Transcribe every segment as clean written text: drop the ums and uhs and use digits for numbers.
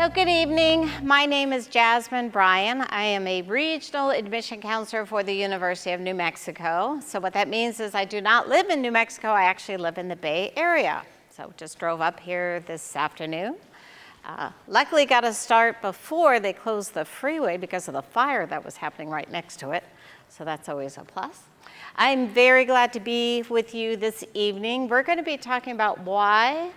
So good evening. My name is Jasmine Bryan. I am a regional admission counselor for the University of New Mexico. So what that means is I do not live in New Mexico. I actually live in the Bay Area. So just drove up here this afternoon. Luckily got to start before they closed the freeway because of the fire that was happening right next to it. So that's always a plus. I'm very glad to be with you this evening. We're going to be talking about why.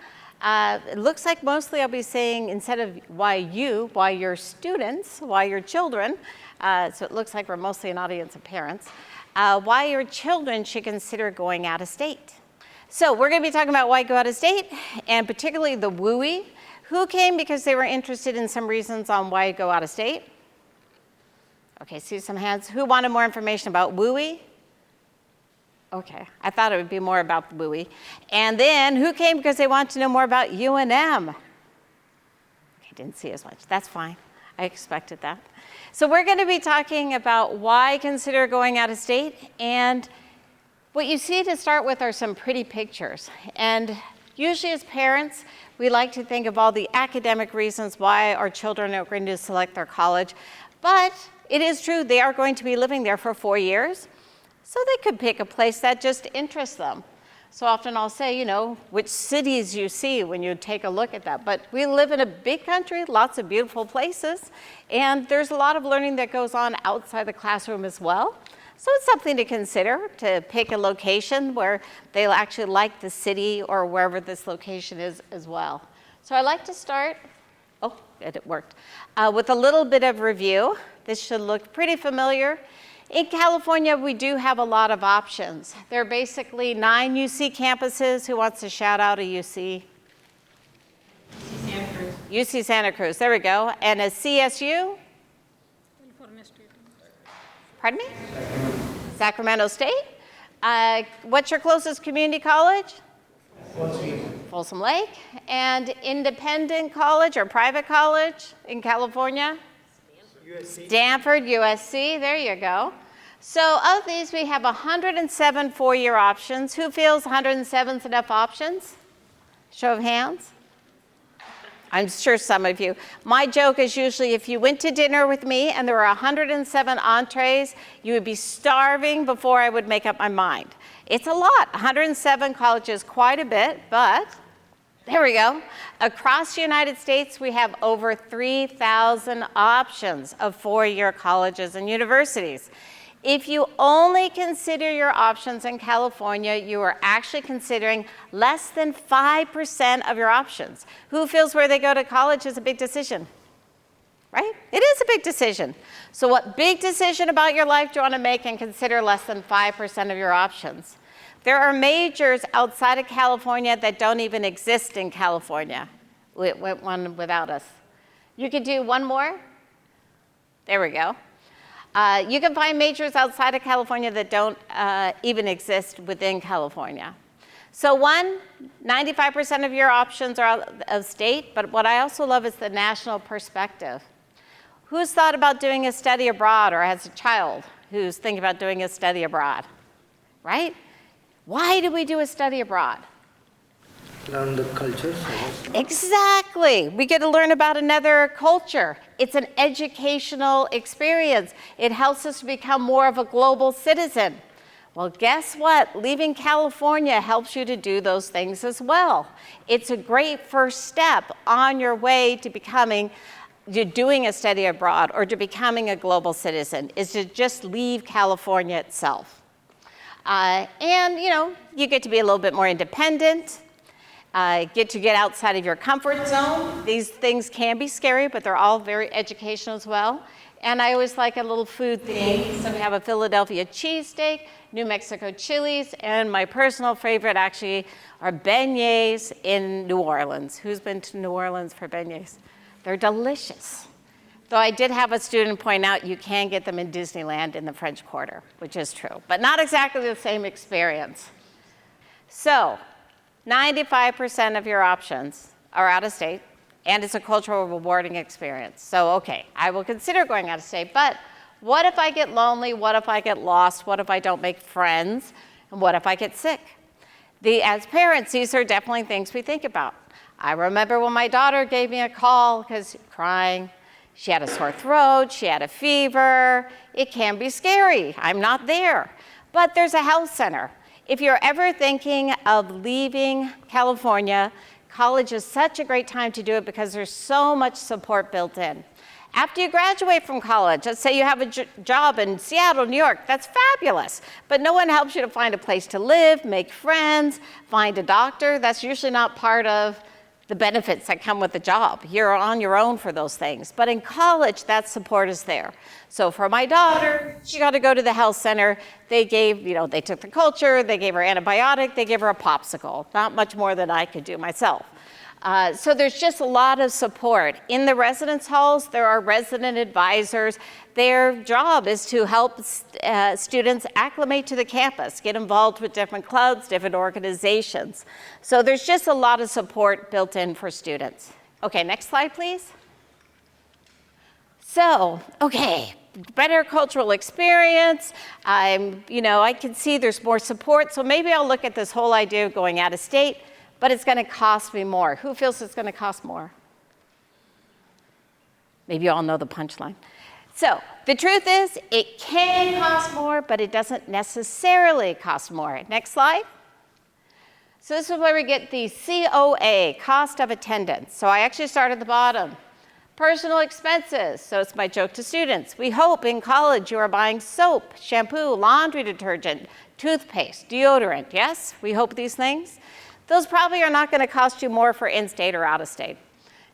It looks like mostly I'll be saying, instead of why your students, why your children, so it looks like we're mostly an audience of parents, why your children should consider going out of state. So we're going to be talking about why go out of state, and particularly the WUE. Who came because they were interested in some reasons on why go out of state? Okay, see some hands. Who wanted more information about WUE? Okay, I thought it would be more about the WUE. And then who came because they wanted to know more about UNM? Okay, didn't see as much. That's fine. I expected that. So we're going to be talking about why consider going out of state. And what you see to start with are some pretty pictures. And usually as parents, we like to think of all the academic reasons why our children are going to select their college. But it is true, they are going to be living there for 4 years. So they could pick a place that just interests them. So often I'll say, you know, which cities you see when you take a look at that. But we live in a big country, lots of beautiful places, and there's a lot of learning that goes on outside the classroom as well. So it's something to consider, to pick a location where they'll actually like the city or wherever this location is as well. So I'd like to start, it worked, with a little bit of review. This should look pretty familiar. In California, we do have a lot of options. There are basically 9 UC campuses. Who wants to shout out a UC? UC Santa Cruz. UC Santa Cruz, there we go. And a CSU? Pardon me? Sacramento State. What's your closest community college? Folsom Lake. And independent college or private college in California? Stanford, USC, there you go. So of these, we have 107 four-year options. Who feels 107 is enough options? Show of hands. I'm sure some of you. My joke is usually if you went to dinner with me and there were 107 entrees, you would be starving before I would make up my mind. It's a lot. 107 colleges, quite a bit, but there we go. Across the United States, we have over 3,000 options of four-year colleges and universities. If you only consider your options in California, you are actually considering less than 5% of your options. Who feels where they go to college is a big decision? Right? It is a big decision. So what big decision about your life do you want to make and consider less than 5% of your options? There are majors outside of California that don't even exist in California. It went one without us. You could do one more. There we go. You can find majors outside of California that don't even exist within California. So 95% of your options are out of state, but what I also love is the national perspective. Who's thought about doing a study abroad or has a child who's thinking about doing a study abroad, right? Why do we do a study abroad? Learn the cultures. Exactly. We get to learn about another culture. It's an educational experience. It helps us to become more of a global citizen. Well, guess what? Leaving California helps you to do those things as well. It's a great first step on your way to doing a study abroad or to becoming a global citizen, is to just leave California itself. And, you know, you get to be a little bit more independent, get to get outside of your comfort zone. These things can be scary, but they're all very educational as well. And I always like a little food theme. So we have a Philadelphia cheesesteak, New Mexico chilies, and my personal favorite actually are beignets in New Orleans. Who's been to New Orleans for beignets? They're delicious. Though I did have a student point out you can get them in Disneyland in the French Quarter, which is true, but not exactly the same experience. So 95% of your options are out of state, and it's a cultural rewarding experience. So, okay, I will consider going out of state, but what if I get lonely? What if I get lost? What if I don't make friends? And what if I get sick? As parents, these are definitely things we think about. I remember when my daughter gave me a call because crying. She had a sore throat, she had a fever. It can be scary. I'm not there. But there's a health center. If you're ever thinking of leaving California, college is such a great time to do it because there's so much support built in. After you graduate from college, let's say you have a job in Seattle, New York, that's fabulous. But no one helps you to find a place to live, make friends, find a doctor. That's usually not part of the benefits that come with the job. You're on your own for those things. But in college, that support is there. So for my daughter, she got to go to the health center. They gave, they took the culture, they gave her antibiotic, they gave her a popsicle. Not much more than I could do myself. So there's just a lot of support. In the residence halls, there are resident advisors. Their job is to help students acclimate to the campus, get involved with different clubs, different organizations. So there's just a lot of support built in for students. Okay, next slide, please. So, okay, better cultural experience. I can see there's more support. So maybe I'll look at this whole idea of going out of state. But it's going to cost me more. Who feels it's going to cost more? Maybe you all know the punchline. So the truth is, it can cost more, but it doesn't necessarily cost more. Next slide. So this is where we get the COA, cost of attendance. So I actually start at the bottom. Personal expenses. So it's my joke to students. We hope in college you are buying soap, shampoo, laundry detergent, toothpaste, deodorant. Yes, we hope these things. Those probably are not going to cost you more for in-state or out-of-state.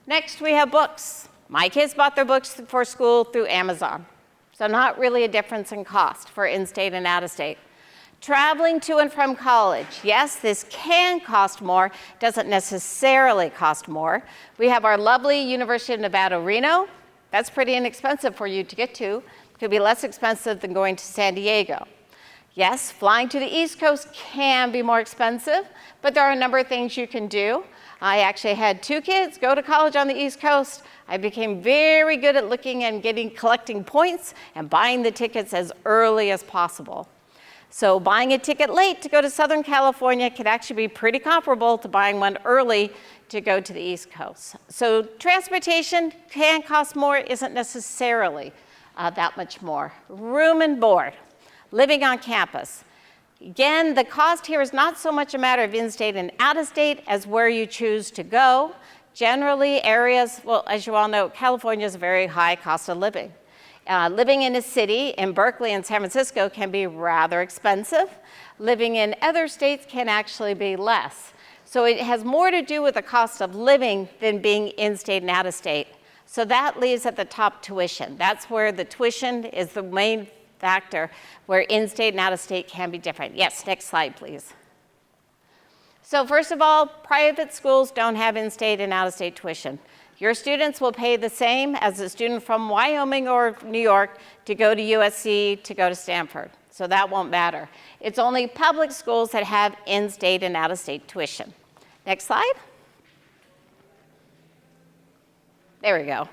Next, we have books. My kids bought their books for school through Amazon. So not really a difference in cost for in-state and out-of-state. Traveling to and from college. Yes, this can cost more, doesn't necessarily cost more. We have our lovely University of Nevada, Reno. That's pretty inexpensive for you to get to. It could be less expensive than going to San Diego. Yes, flying to the East Coast can be more expensive, but there are a number of things you can do. I actually had 2 kids go to college on the East Coast. I became very good at looking and collecting points and buying the tickets as early as possible. So buying a ticket late to go to Southern California could actually be pretty comparable to buying one early to go to the East Coast. So transportation can cost more, isn't necessarily that much more. Room and board. Living on campus. Again, the cost here is not so much a matter of in-state and out-of-state as where you choose to go. Generally, areas, well, as you all know, California is a very high cost of living. Living in a city, in Berkeley and San Francisco, can be rather expensive. Living in other states can actually be less. So it has more to do with the cost of living than being in-state and out-of-state. So that leaves at the top tuition. That's where the tuition is the main factor, where in-state and out-of-state can be different. Yes, next slide, please. So first of all, private schools don't have in-state and out-of-state tuition. Your students will pay the same as a student from Wyoming or New York to go to USC, to go to Stanford. So that won't matter. It's only public schools that have in-state and out-of-state tuition. Next slide. There we go.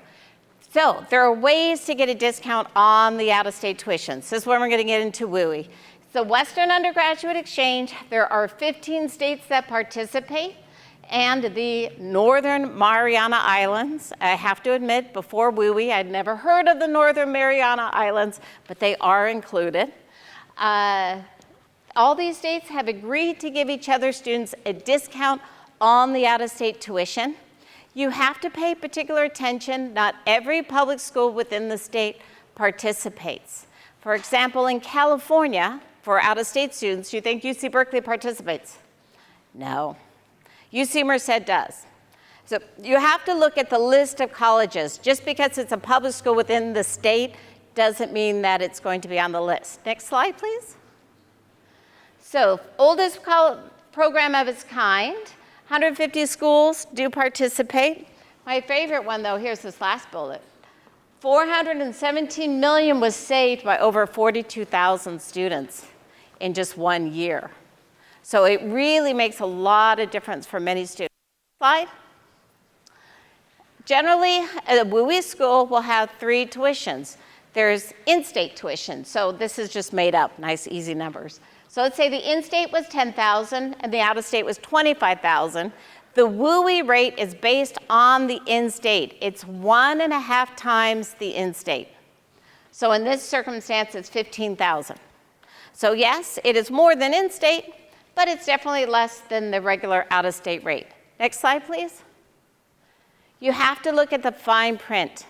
So there are ways to get a discount on the out-of-state tuition. This is when we're going to get into WUE. The Western Undergraduate Exchange, there are 15 states that participate, and the Northern Mariana Islands. I have to admit, before WUE, I'd never heard of the Northern Mariana Islands, but they are included. All these states have agreed to give each other students a discount on the out-of-state tuition. You have to pay particular attention. Not every public school within the state participates. For example, in California, for out-of-state students, do you think UC Berkeley participates? No. UC Merced does. So you have to look at the list of colleges. Just because it's a public school within the state doesn't mean that it's going to be on the list. Next slide, please. So oldest program of its kind. 150 schools do participate. My favorite one, though, here's this last bullet. 417 million was saved by over 42,000 students in just 1 year. So it really makes a lot of difference for many students. Slide. Generally, a WUE school will have 3 tuitions. There's in-state tuition, so this is just made up, nice, easy numbers. So let's say the in-state was $10,000 and the out-of-state was $25,000. The WUE rate is based on the in-state. It's 1.5 times the in-state. So in this circumstance, it's 15,000. So yes, it is more than in-state, but it's definitely less than the regular out-of-state rate. Next slide, please. You have to look at the fine print.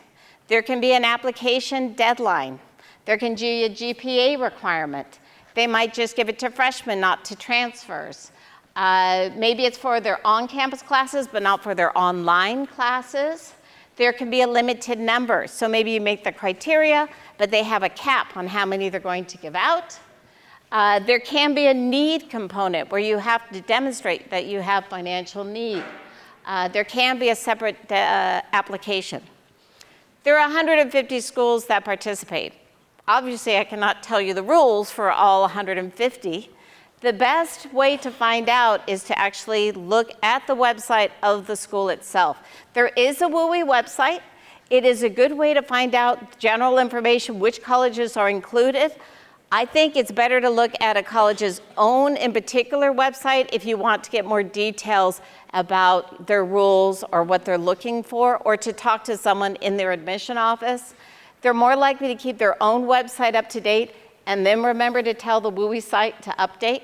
There can be an application deadline. There can be a GPA requirement. They might just give it to freshmen, not to transfers. Maybe it's for their on-campus classes, but not for their online classes. There can be a limited number. So maybe you make the criteria, but they have a cap on how many they're going to give out. There can be a need component where you have to demonstrate that you have financial need. There can be a separate application. There are 150 schools that participate. Obviously, I cannot tell you the rules for all 150. The best way to find out is to actually look at the website of the school itself. There is a WUE website. It is a good way to find out general information, which colleges are included. I think it's better to look at a college's own, in particular, website if you want to get more details about their rules or what they're looking for, or to talk to someone in their admission office. They're more likely to keep their own website up to date and then remember to tell the WUE site to update,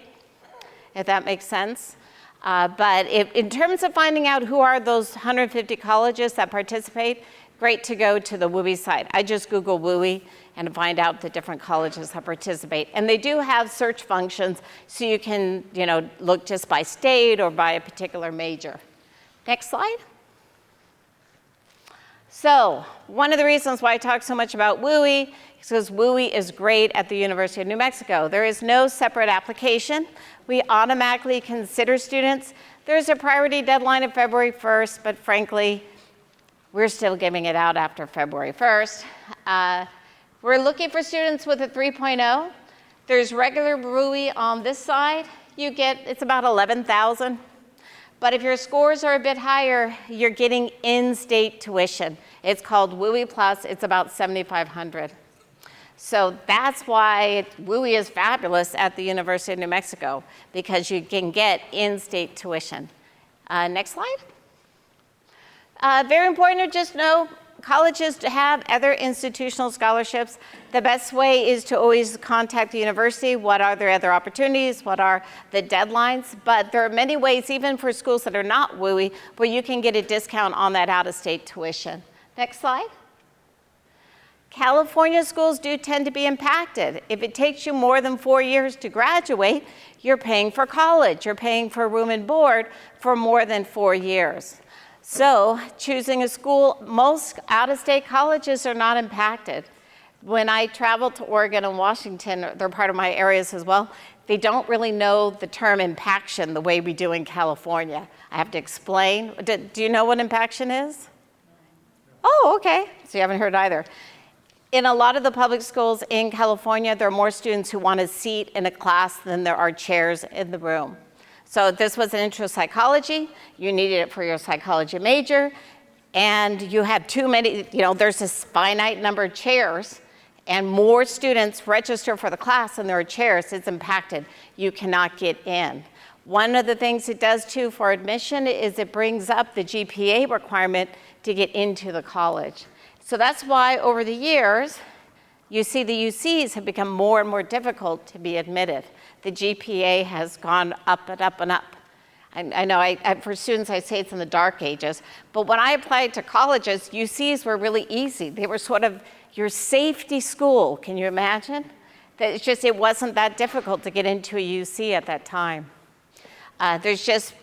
if that makes sense. But in terms of finding out who are those 150 colleges that participate, great to go to the WUE site. I just Google WUE and find out the different colleges that participate. And they do have search functions, so you can look just by state or by a particular major. Next slide. So one of the reasons why I talk so much about WUE is because WUE is great at the University of New Mexico. There is no separate application. We automatically consider students. There's a priority deadline of February 1st, but frankly, we're still giving it out after February 1st. We're looking for students with a 3.0. There's regular WUE on this side. It's about 11,000. But if your scores are a bit higher, you're getting in-state tuition. It's called WUE Plus. It's about 7,500. So that's why WUE is fabulous at the University of New Mexico, because you can get in-state tuition. Next slide. Very important to just know, colleges to have other institutional scholarships. The best way is to always contact the university. What are their other opportunities? What are the deadlines? But there are many ways, even for schools that are not WUE, where you can get a discount on that out-of-state tuition. Next slide. California schools do tend to be impacted. If it takes you more than 4 years to graduate, you're paying for college. You're paying for room and board for more than 4 years. So choosing a school, most out-of-state colleges are not impacted. When I travel to Oregon and Washington, they're part of my areas as well, they don't really know the term impaction the way we do in California. I have to explain. Do you know what impaction is? Oh, okay. So you haven't heard either. In a lot of the public schools in California, there are more students who want a seat in a class than there are chairs in the room. So this was an intro to psychology. You needed it for your psychology major. And you had too many, there's this finite number of chairs, and more students register for the class than there are chairs. It's impacted. You cannot get in. One of the things it does too for admission is it brings up the GPA requirement to get into the college. So that's why over the years, you see the UCs have become more and more difficult to be admitted. The GPA has gone up and up and up. I know for students, I say it's in the dark ages, but when I applied to colleges, UCs were really easy. They were sort of your safety school. Can you imagine? That it wasn't that difficult to get into a UC at that time. There's just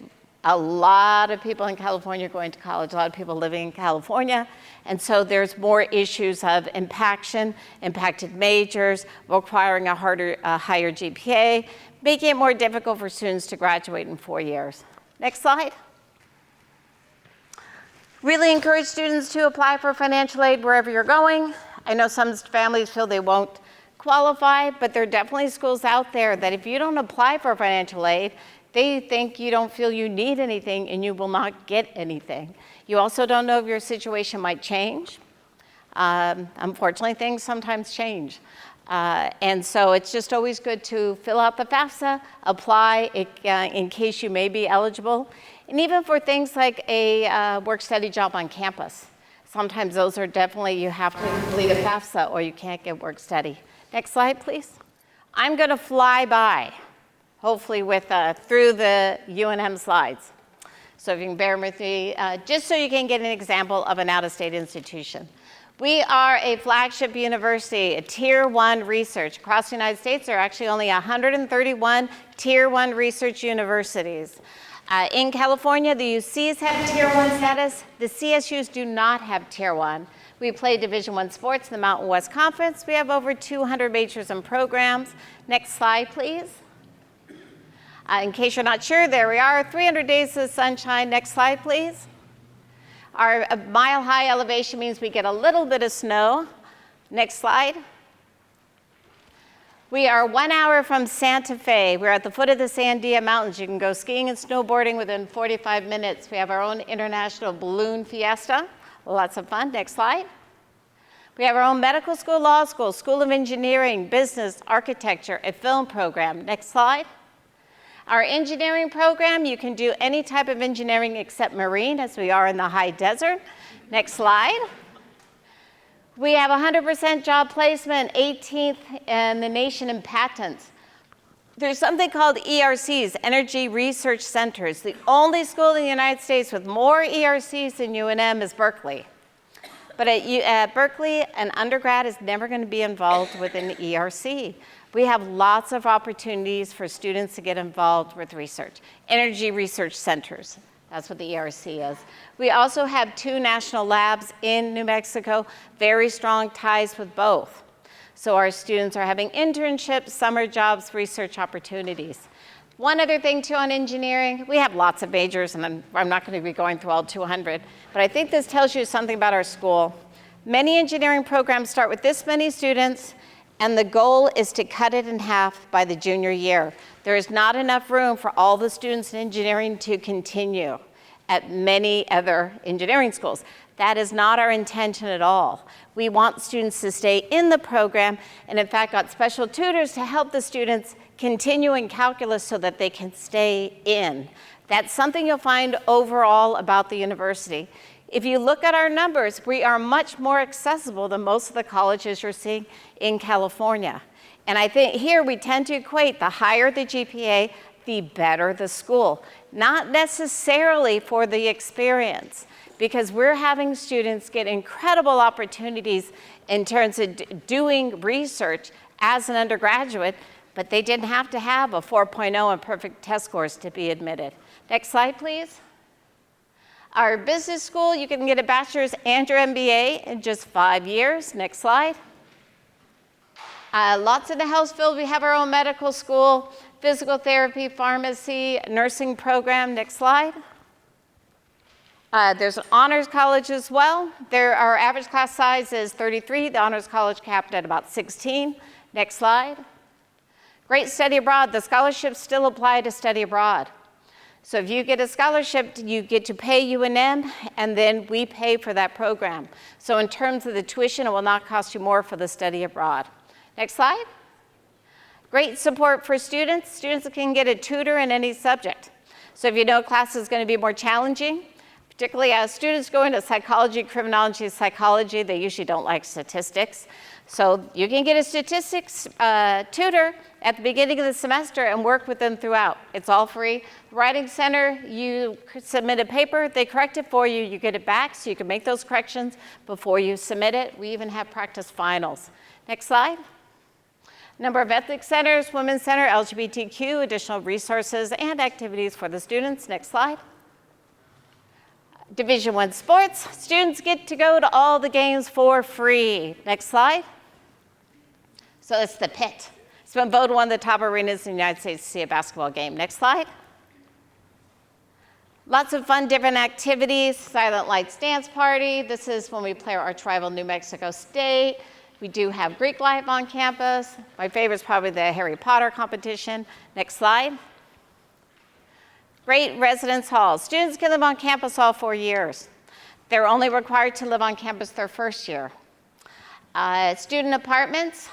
a lot of people in California going to college, a lot of people living in California, and so there's more issues of impaction, impacted majors, requiring a higher GPA, making it more difficult for students to graduate in 4 years. Next slide. Really encourage students to apply for financial aid wherever you're going. I know some families feel they won't qualify, but there are definitely schools out there that if you don't apply for financial aid, they think you don't feel you need anything and you will not get anything. You also don't know if your situation might change. Unfortunately, things sometimes change. And so it's just always good to fill out the FAFSA, apply in case you may be eligible. And even for things like a work-study job on campus. Sometimes those are definitely, you have to complete a FAFSA or you can't get work-study. Next slide, please. I'm going to fly by, hopefully through the UNM slides. So if you can bear with me, just so you can get an example of an out-of-state institution. We are a flagship university, a Tier 1 research. Across the United States, there are actually only 131 Tier 1 research universities. In California, the UCs have Tier 1 status. The CSUs do not have Tier 1. We play Division I sports in the Mountain West Conference. We have over 200 majors and programs. Next slide, please. In case you're not sure, there we are, 300 days of sunshine. Next slide, please. Our mile-high elevation means we get a little bit of snow. Next slide. We are 1 hour from Santa Fe. We're at the foot of the Sandia Mountains. You can go skiing and snowboarding within 45 minutes. We have our own international balloon fiesta. Lots of fun. Next slide. We have our own medical school, law school, school of engineering, business, architecture, a film program. Next slide. Our engineering program, you can do any type of engineering except marine, as we are in the high desert. Next slide. We have 100% job placement, 18th in the nation in patents. There's something called ERCs, Energy Research Centers. The only school in the United States with more ERCs than UNM is Berkeley. But at Berkeley, an undergrad is never going to be involved with an ERC. We have lots of opportunities for students to get involved with research. Energy Research Centers, that's what the ERC is. We also have 2 national labs in New Mexico, very strong ties with both. So our students are having internships, summer jobs, research opportunities. One other thing too on engineering, we have lots of majors, and I'm not going to be going through all 200, but I think this tells you something about our school. Many engineering programs start with this many students, and the goal is to cut it in half by the junior year. There is not enough room for all the students in engineering to continue at many other engineering schools. That is not our intention at all. We want students to stay in the program, and in fact got special tutors to help the students continue in calculus so that they can stay in. That's something you'll find overall about the university. If you look at our numbers, we are much more accessible than most of the colleges you're seeing in California. And I think here we tend to equate the higher the GPA, the better the school. Not necessarily for the experience, because we're having students get incredible opportunities in terms of doing research as an undergraduate, but they didn't have to have a 4.0 and perfect test scores to be admitted. Next slide, please. Our business school, you can get a bachelor's and your MBA in just 5 years. Next slide. Lots in the health field. We have our own medical school, physical therapy, pharmacy, nursing program. Next slide. There's an honors college as well. Our average class size is 33. The honors college capped at about 16. Next slide. Great study abroad. The scholarships still apply to study abroad. So if you get a scholarship, you get to pay UNM, and then we pay for that program. So in terms of the tuition, it will not cost you more for the study abroad. Next slide. Great support for students. Students can get a tutor in any subject. So if you know a class is going to be more challenging, particularly as students go into psychology, criminology, psychology, they usually don't like statistics. So you can get a statistics tutor at the beginning of the semester and work with them throughout. It's all free. Writing Center, you submit a paper, they correct it for you, you get it back so you can make those corrections before you submit it. We even have practice finals. Next slide. Number of ethnic centers, Women's Center, LGBTQ, additional resources and activities for the students. Next slide. Division I sports, students get to go to all the games for free. Next slide. So it's the pit. It's been voted one of the top arenas in the United States to see a basketball game. Next slide. Lots of fun, different activities. Silent Lights Dance Party. This is when we play our arch rival New Mexico State. We do have Greek life on campus. My favorite is probably the Harry Potter competition. Next slide. Great residence halls. Students can live on campus all 4 years. They're only required to live on campus their first year. Student apartments,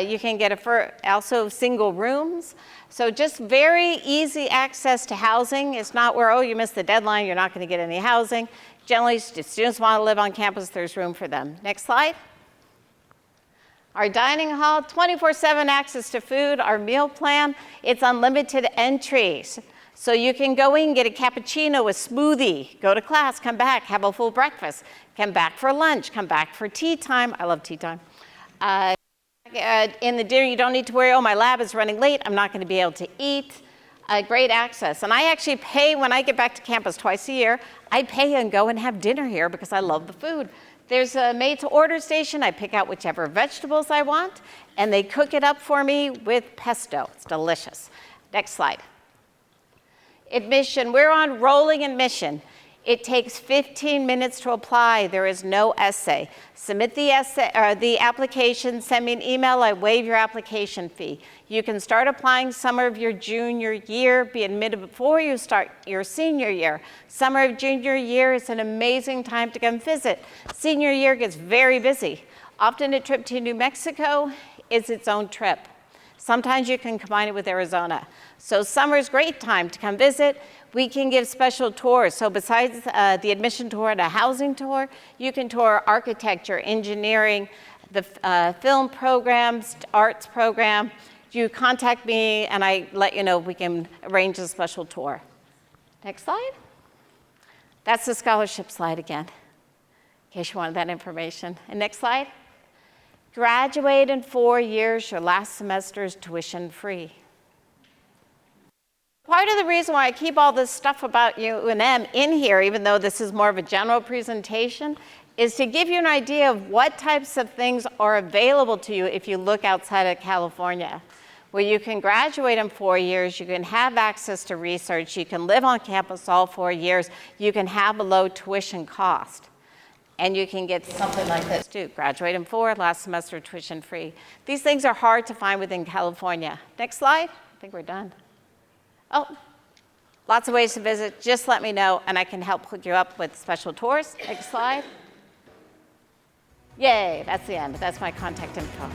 you can get also single rooms. So just very easy access to housing. It's not where, oh, you missed the deadline, you're not going to get any housing. Generally, if students want to live on campus, there's room for them. Next slide. Our dining hall, 24/7 access to food. Our meal plan, it's unlimited entries. So you can go in, get a cappuccino, a smoothie, go to class, come back, have a full breakfast, come back for lunch, come back for tea time. I love tea time. In the dinner, you don't need to worry, oh, my lab is running late, I'm not going to be able to eat. Great access. And I actually pay, when I get back to campus twice a year, I pay and go and have dinner here because I love the food. There's a made-to-order station. I pick out whichever vegetables I want, and they cook it up for me with pesto. It's delicious. Next slide. Admission. We're on rolling admission. It takes 15 minutes to apply. There is no essay. Submit the essay or the application, send me an email, I waive your application fee. You can start applying summer of your junior year, be admitted before you start your senior year. Summer of junior year is an amazing time to come visit. Senior year gets very busy. Often a trip to New Mexico is its own trip. Sometimes you can combine it with Arizona. So summer's a great time to come visit. We can give special tours. So besides the admission tour and a housing tour, you can tour architecture, engineering, the film programs, arts program. You contact me and I let you know we can arrange a special tour. Next slide. That's the scholarship slide again, in case you wanted that information. And next slide. Graduate in 4 years, your last semester is tuition free. Part of the reason why I keep all this stuff about UNM in here, even though this is more of a general presentation, is to give you an idea of what types of things are available to you if you look outside of California, where you can graduate in 4 years, you can have access to research, you can live on campus all 4 years, you can have a low tuition cost. And you can get something like this too. Graduate in 4, last semester tuition free. These things are hard to find within California. Next slide. I think we're done. Oh, lots of ways to visit. Just let me know and I can help hook you up with special tours. Next slide. Yay, that's the end. That's my contact info.